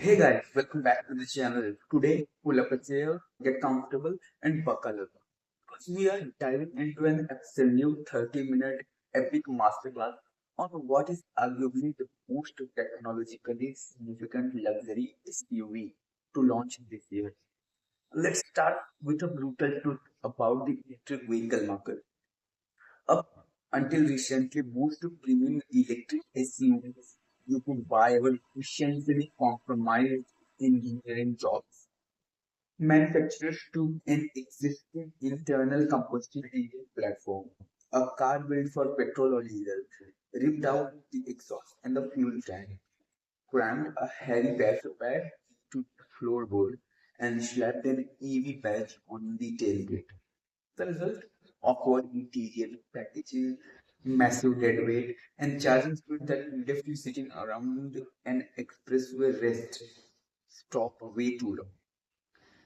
Hey guys, welcome back to the channel. Today, pull up a chair, get comfortable, and buckle up. Because we are diving into an absolute 30-minute epic masterclass on what is arguably the most technologically significant luxury SUV to launch this year. Let's start with a brutal truth about the electric vehicle market. Up until recently, most of premium electric SUVs you could buy were essentially compromised engineering jobs. Manufacturers took an existing internal combustion engine platform, a car built for petrol or diesel, ripped out the exhaust and the fuel tank, crammed a heavy battery to the floorboard, and slapped an EV badge on the tailgate. The result? Awkward interior packages, massive deadweight, and charging speed that left you sitting around an expressway rest stop way too long.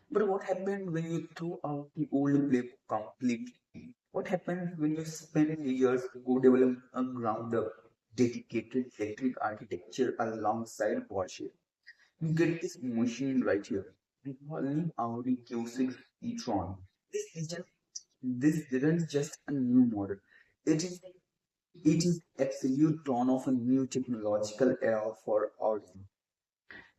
But what happened when you throw out the old playbook completely? What happens when you spend years to develop a ground up dedicated electric architecture alongside Porsche? You get this machine right here. The only Audi Q6 e-tron. This isn't just a new model. It is it is absolute dawn of a new technological era for Audi.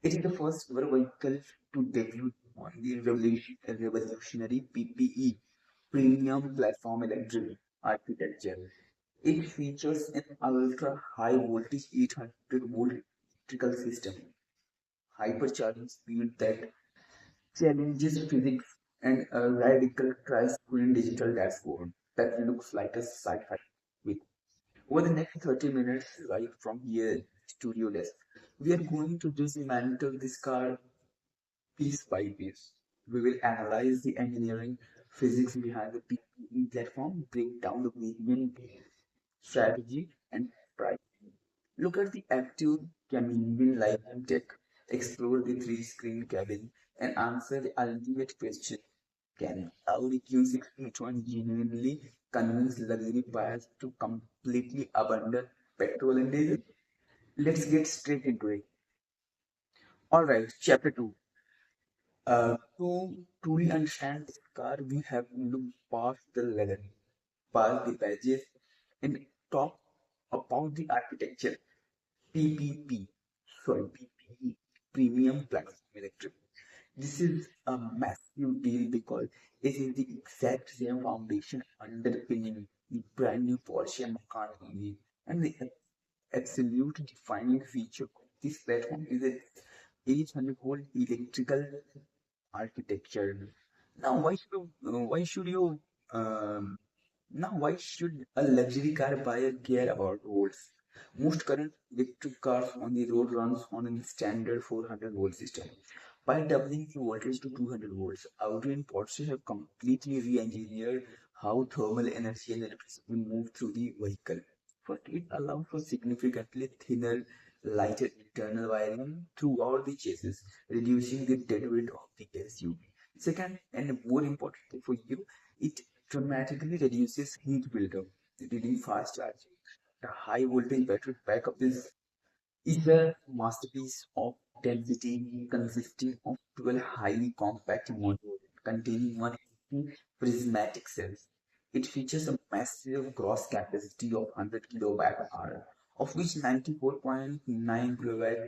It is the first ever vehicle to debut on the revolutionary PPE premium platform electric architecture. It features an ultra high voltage 800-volt electrical system, hypercharging speed that challenges physics, and a radical tri-screen digital dashboard that looks like a sci-fi with. Over the next 30 minutes, right from here, studio desk, we are going to dismantle this car piece by piece. We will analyze the engineering physics behind the PPE platform, break down the variant strategy and price. Look at the active cabin lighting tech, explore the three-screen cabin, and answer the ultimate question. Can Audi Q6 e-tron genuinely convince luxury buyers to completely abandon petrol and diesel? Let's get straight into it. Alright, chapter 2. To truly understand this car, we have to look past the leather, past the badges, and talk about the architecture. PPP, sorry, PPE, Premium Platform Electric. This is a massive deal because it is the exact same foundation underpinning the brand new Porsche Macan EV, and the absolute defining feature of this platform is its 800-volt electrical architecture. Now, um, why should a luxury car buyer care about volts? Most current electric cars on the road runs on a standard 400 volt system. By doubling the voltage to 200 volts, Audi and Porsche have completely re-engineered how thermal energy and electricity move through the vehicle. First, it allows for significantly thinner, lighter internal wiring throughout the chassis, reducing the deadweight of the SUV. Second, and more importantly for you, it dramatically reduces heat buildup, leading fast charging. The high voltage battery backup is a masterpiece of density consisting of 12 highly compact modules containing 150 prismatic cells. It features a massive gross capacity of 100 kilowatt hour, of which 94.9 kilowatt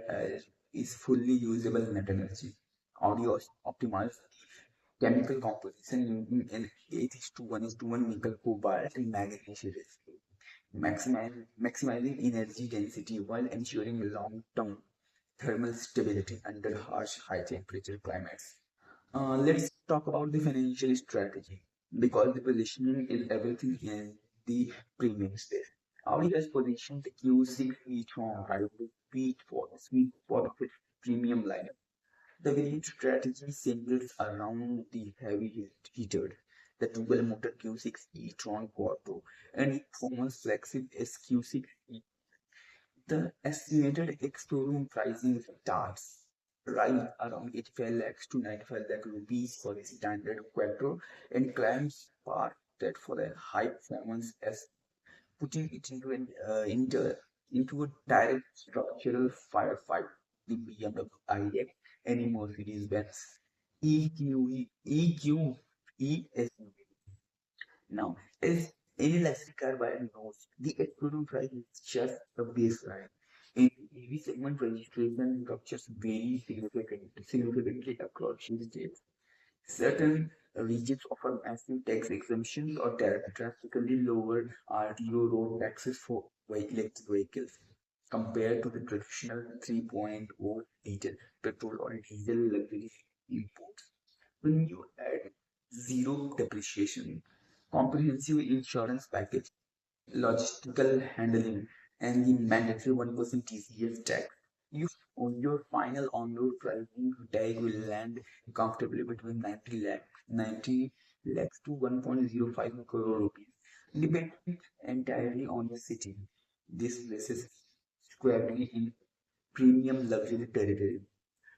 is fully usable net energy. Audio optimized chemical composition using an 8:1:1 nickel cobalt and magnesium ratio, maximizing energy density while ensuring long-term thermal stability under harsh high temperature climates. Let's talk about the financial strategy because the positioning is everything in the premium space. Audi has positioned the Q6 e-tron right at the sweet spot of its premium lineup. The variant strategy centers around the heated, the dual motor Q6 e-tron Quattro and the performance flagship SQ6. The estimated ex-showroom pricing starts right around 85 lakhs to 95 lakh rupees for the standard Quattro and climbs past that for the high performance as putting it into a direct structural firefight. the BMW iX, any Mercedes-Benz EQE now, as any luxury car buyer knows, the explosion price is just a baseline. In the EV segment, registration structures vary significantly across states. Certain regions offer massive tax exemptions or drastically lower RTO road taxes for electric vehicles compared to the traditional 3.0 liter petrol or diesel luxury imports. When you add zero depreciation, comprehensive insurance package, logistical handling, and the mandatory 1% TCS tax, you on your final on-road driving tag will land comfortably between 90 lakhs to 1.05 crore rupees, depending entirely on the city. This places squarely in premium luxury territory,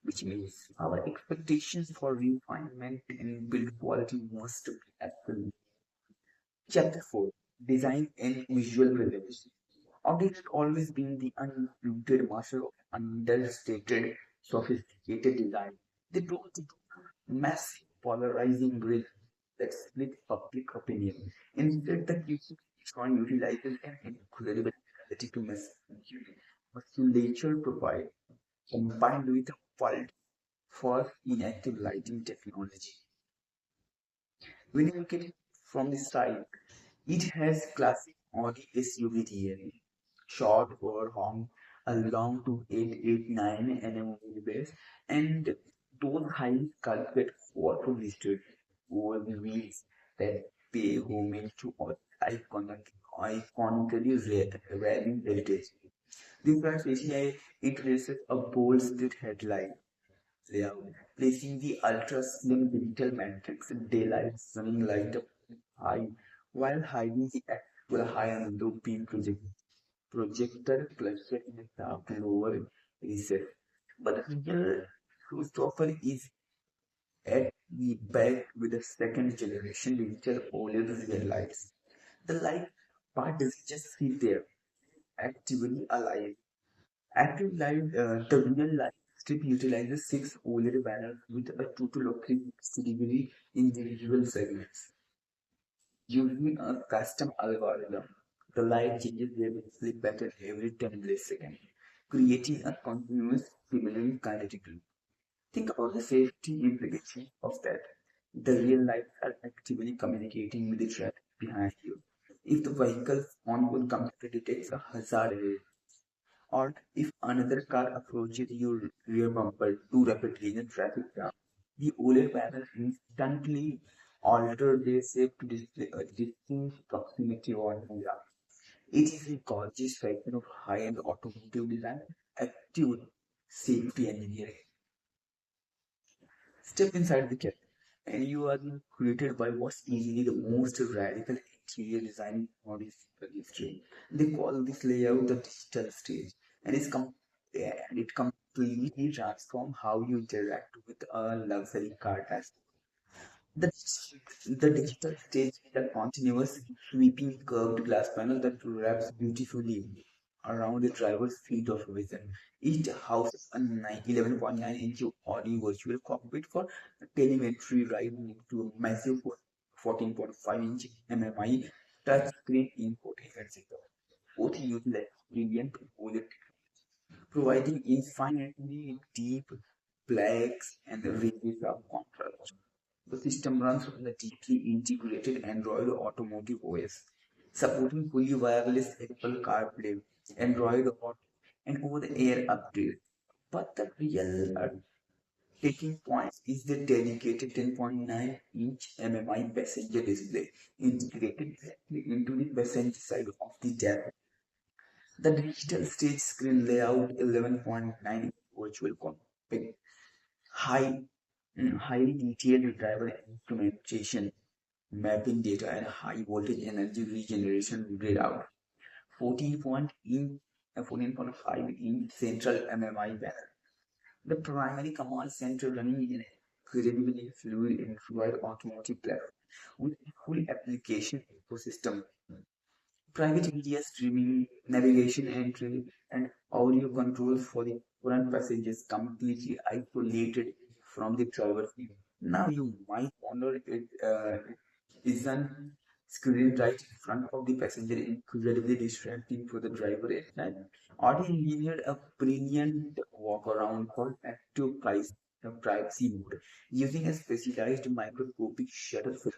which means our expectations for refinement and build quality must be absolute. Chapter 4: Design and Visual Presentation. Audi has always been the undisputed master of understated, sophisticated design. They brought the massive polarizing grid that split public opinion. Instead, the tron utilizes an incredible ability to musculature profile combined with a world first inactive lighting technology. When you look at it from the side, it has classic Audi SUV DNA, short overhang, a long to 889 nm wheelbase, and those highly sculpted water listed over the wheels that pay homage to iconically rallying heritage. This fact ACI introduces a bold split headlight layout, placing the ultra slim digital matrix daylight running light up high while hiding the actual high and low beam projector cluster in a dark lower recess. But the real showstopper is at the back with the second generation digital OLED rear lights. The light part doesn't just sit there, actively alive. Active light, the real light strip utilizes six OLED panels with a total of 360-degree individual segments. Using a custom algorithm, the light changes their sleep pattern every 10 milliseconds, creating a continuous simmering kinetic loop. Think about the safety implications of that. The real lights are actively communicating with the traffic behind you. If the vehicle's onboard computer detects a hazard ahead, or if another car approaches your rear bumper too rapidly in a traffic jam, the OLED panel instantly alter their shape to display a distinct proximity warning. It is a gorgeous factor of high-end automotive design, active safety engineering. Step inside the cabin, and you are created by what's easily the most radical interior design in Audi's history. They call this layout the digital stage, and it completely transforms how you interact with a luxury car. The, the digital stage is a continuous sweeping curved glass panel that wraps beautifully around the driver's field of vision. It houses a 11.9-inch audio virtual cockpit for telemetry right into a massive 14.5-inch MMI touchscreen infotainment system. Both utilize brilliant OLED, providing infinitely deep blacks and razor sharp contrast. The system runs on the deeply integrated Android Automotive OS, supporting fully wireless Apple CarPlay, Android Auto, and over-the-air updates. But the real taking point is the dedicated 10.9-inch MMI passenger display integrated directly into the passenger side of the dash. The digital stage screen layout 11.9 virtual cockpit, high, highly detailed driver instrumentation, mapping data and high voltage energy regeneration readout. 14.5 inch central MMI panel. The primary command center running in a incredibly fluid Android automotive platform with a full application ecosystem, private media streaming, navigation entry, and audio controls for the front passengers completely isolated from the driver's seat. Now you might wonder it isn't screen right in front of the passenger incredibly distracting for the driver at night. Audi engineered a brilliant walk-around called active privacy mode, using a specialized microscopic shutter film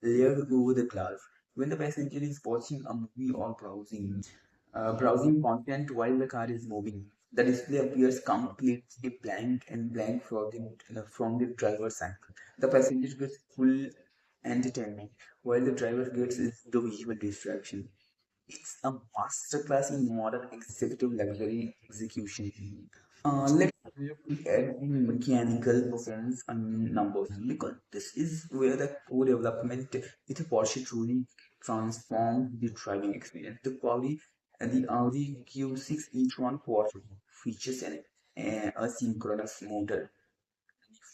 layered over the glass. When the passenger is watching a movie or browsing content while the car is moving, the display appears completely blank and blank from the driver's side. The passenger gets full entertainment while the driver gets the visual distraction. It's a masterclass in modern executive luxury execution. Let's look at the mechanical performance and numbers because this is where the co-development with Porsche truly transformed the driving experience. The Audi Q6 e-tron Quattro features a synchronous motor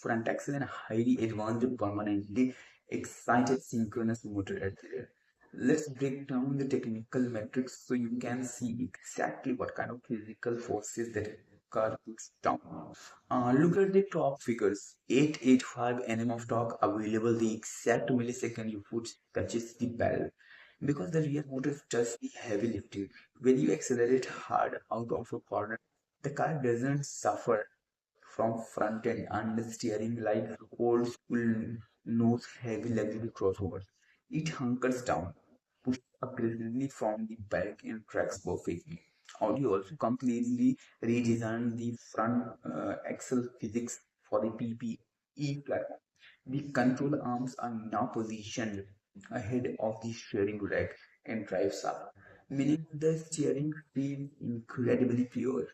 front axle and a highly advanced permanently excited synchronous motor at the rear. Let's break down the technical metrics so you can see exactly what kind of physical forces that car puts down. Look at the top figures. 885 Nm of torque available the exact millisecond your foot touches the pedal. Because the rear motor does the heavy lifting. When you accelerate hard out of a corner, the car doesn't suffer from front end and steering like old school nose heavy luxury crossovers. It hunkers down, pushes aggressively from the back and tracks perfectly. Audi also completely redesigned the front axle physics for the PPE platform. The control arms are now positioned ahead of the steering rack and drive shaft, meaning the steering feels incredibly pure,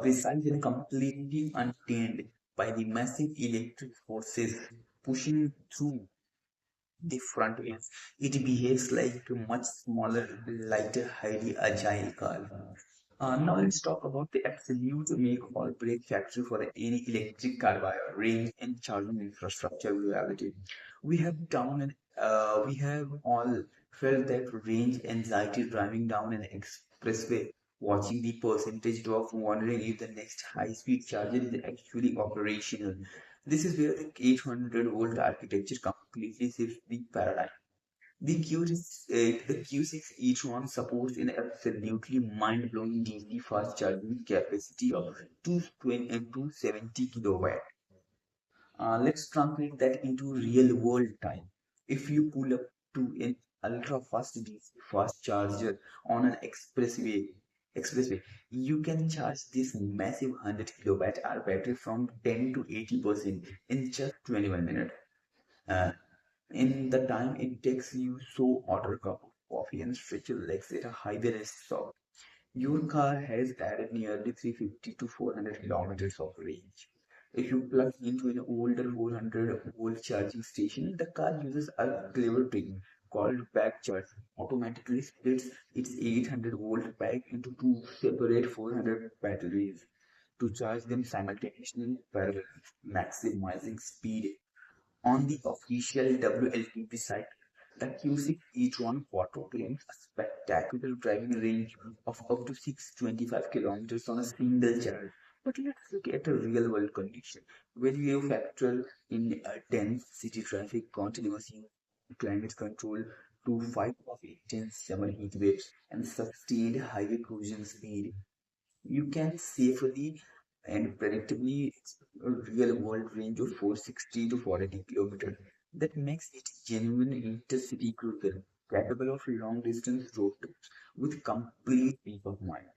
precise and completely untainted by the massive electric forces pushing through the front wheels. It behaves like a much smaller, lighter, highly agile car. Now let's talk about the absolute make or break factor for any electric car buyer: range and charging infrastructure reliability. We have all felt that range anxiety driving down an expressway, watching the percentage drop, wondering if the next high-speed charger is actually operational. This is where the 800-volt architecture completely shifts the paradigm. The Q6 e-tron supports an absolutely mind-blowing DC fast charging capacity of 270 kilowatt. Let's translate that into real-world time. If you pull up to an ultra-fast DC fast charger on an expressway, you can charge this massive 100 kilowatt hour battery from 10 to 80% in just 21 minutes. Uh, in the time it takes you so order a cup of coffee and stretch your legs at a highway rest stop. Your car has added nearly 350 to 400 kilometers of range. If you plug into an older 400-volt charging station, the car uses a clever trick called pack charge. Automatically splits its 800-volt pack into two separate 400 batteries to charge them simultaneously in parallel, maximizing speed. On the official WLTP site, the Q6 e-tron Quattro claims a spectacular driving range of up to 625 kilometers on a single charge. But let's look at a real-world condition. When you factor in dense city traffic, continuous climate control to 5 of intense summer heat waves and sustained highway cruising speed, you can safely and predictably expect a real world range of 460 to 480 kilometers. That makes it genuine intercity cruiser capable of long distance road trips with complete peace of mind.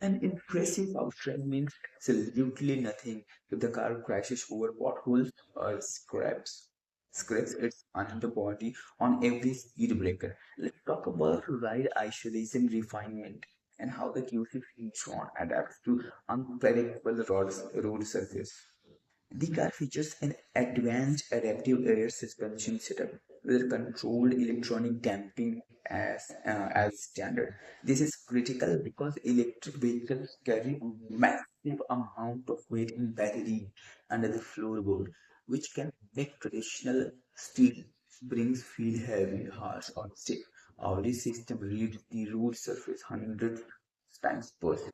An impressive outrun means absolutely nothing if the car crashes over potholes or scrapes its underbody on every speed breaker. Let's talk about ride isolation refinement and how the Q6 e-tron adapts to unpredictable road surface. The car features an advanced adaptive air suspension setup with controlled electronic damping as standard. This is critical because electric vehicles carry a massive amount of weight in battery under the floorboard, which can make traditional steel springs feel heavy, harsh, or stiff. Our system reads the road surface hundreds times per second,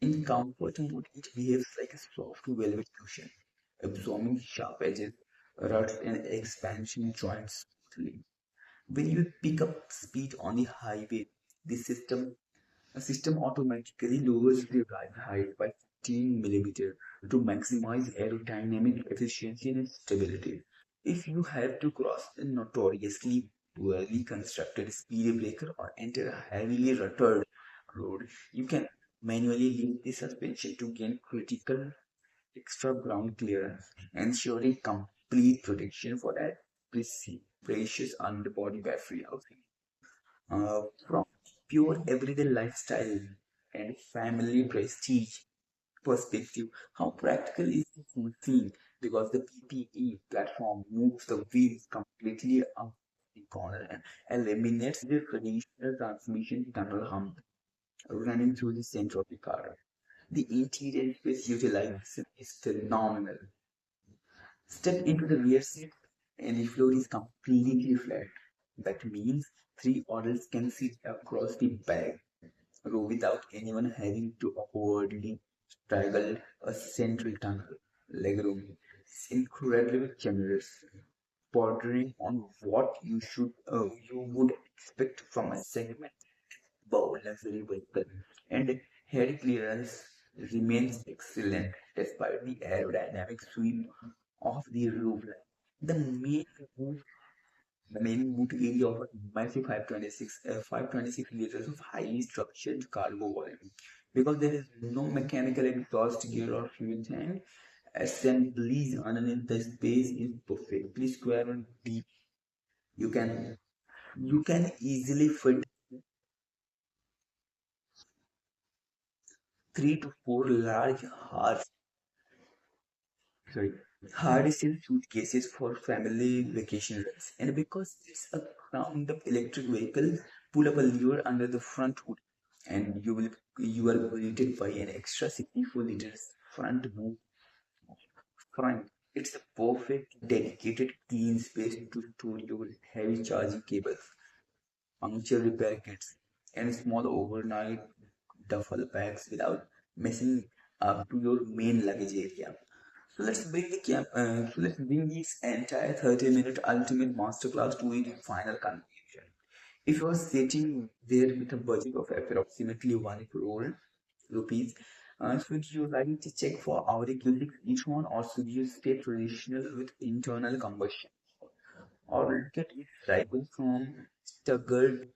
In comfort mode, it behaves like a soft velvet cushion, absorbing sharp edges, ruts, and expansion joints smoothly. When you pick up speed on the highway, the system automatically lowers the ride height by 15 millimeters to maximize aerodynamic efficiency and stability. If you have to cross a notoriously poorly constructed speed breaker or enter a heavily rutted road, you can manually lift the suspension to gain critical extra ground clearance, ensuring complete protection for that precious underbody battery housing. From pure everyday lifestyle and family prestige perspective, how practical is this whole thing? Because the PPE platform moves the wheels completely up the corner and eliminates the traditional transmission tunnel hump running through the center of the car. The interior space utilization is phenomenal. Step into the rear seat and the floor is completely flat. That means three adults can sit across the back row without anyone having to awkwardly struggle a central tunnel. Legroom is incredibly generous, bordering on what you would expect from a segment bow luxury vehicle, and head clearance remains excellent despite the aerodynamic sweep of the roofline. The main roof, the main boot area offers massive 526 liters of highly structured cargo volume. Because there is no mechanical exhaust gear or fuel tank, assemblies underneath the space is perfectly square and deep. You can you can easily fit 3 to 4 large sorry, hard steel suitcases for family vacation runs. And because it's a ground up electric vehicle, pull up a lever under the front hood and you are greeted by an extra 64 liters front. It's a perfect dedicated clean space to store your heavy charging cables, puncture repair kits, and small overnight duffel bags without messing up to your main luggage area. So let's bring this entire 30-minute ultimate masterclass to its final conclusion. If you are sitting there with a budget of approximately 1 crore rupees, should you like to check for Audi Q6 each one, or should you stay traditional with internal combustion? Or look at its rival from staggered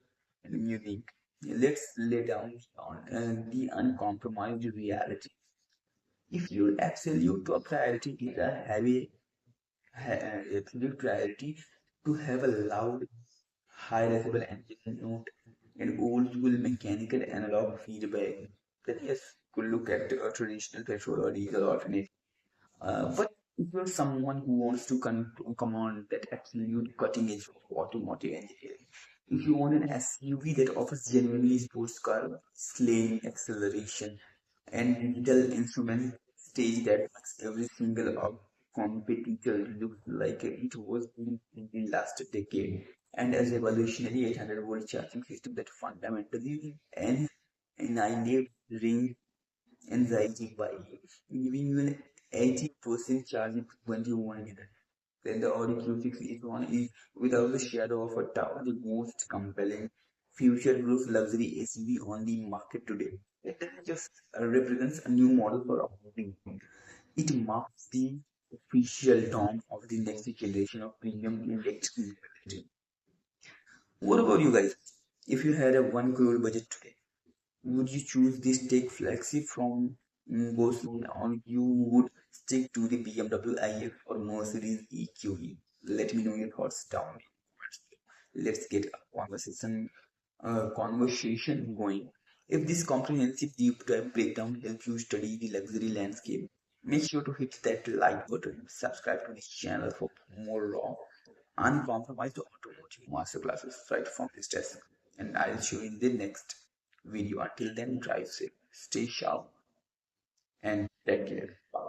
and Munich? Let's lay down on the uncompromised reality. If your absolute top priority is a absolute priority to have a loud, high decibel engine note and old school mechanical analog feedback, then yes, could look at a traditional petrol or diesel alternative. But if you're someone who wants to command that absolute cutting edge of automotive engineering, if you want an SUV that offers genuinely sports car slaying acceleration and digital instrument stage that makes every single competitor look like it was built in the last decade, and as revolutionary 800-volt charging system that fundamentally annihilate range anxiety by giving you an 80% charging when you want it. Then the Audi Q6 e-tron is, without the shadow of a doubt, the most compelling future-proof luxury SUV on the market today. It doesn't just represents a new model for Audi. It marks the official dawn of the next generation of premium electric mobility. What about you guys? If you had a 1 crore budget today, would you choose this tech flagship from Boston, or you would stick to the BMW iX or Mercedes EQE? Let me know your thoughts down in the comments. Let's get a conversation going. If this comprehensive deep dive breakdown helps you study the luxury landscape, make sure to hit that like button, subscribe to this channel for more raw, uncompromised automotive masterclasses right from this desk. And I'll show you in the next video. Until then, drive safe, stay sharp, and take care. Bye.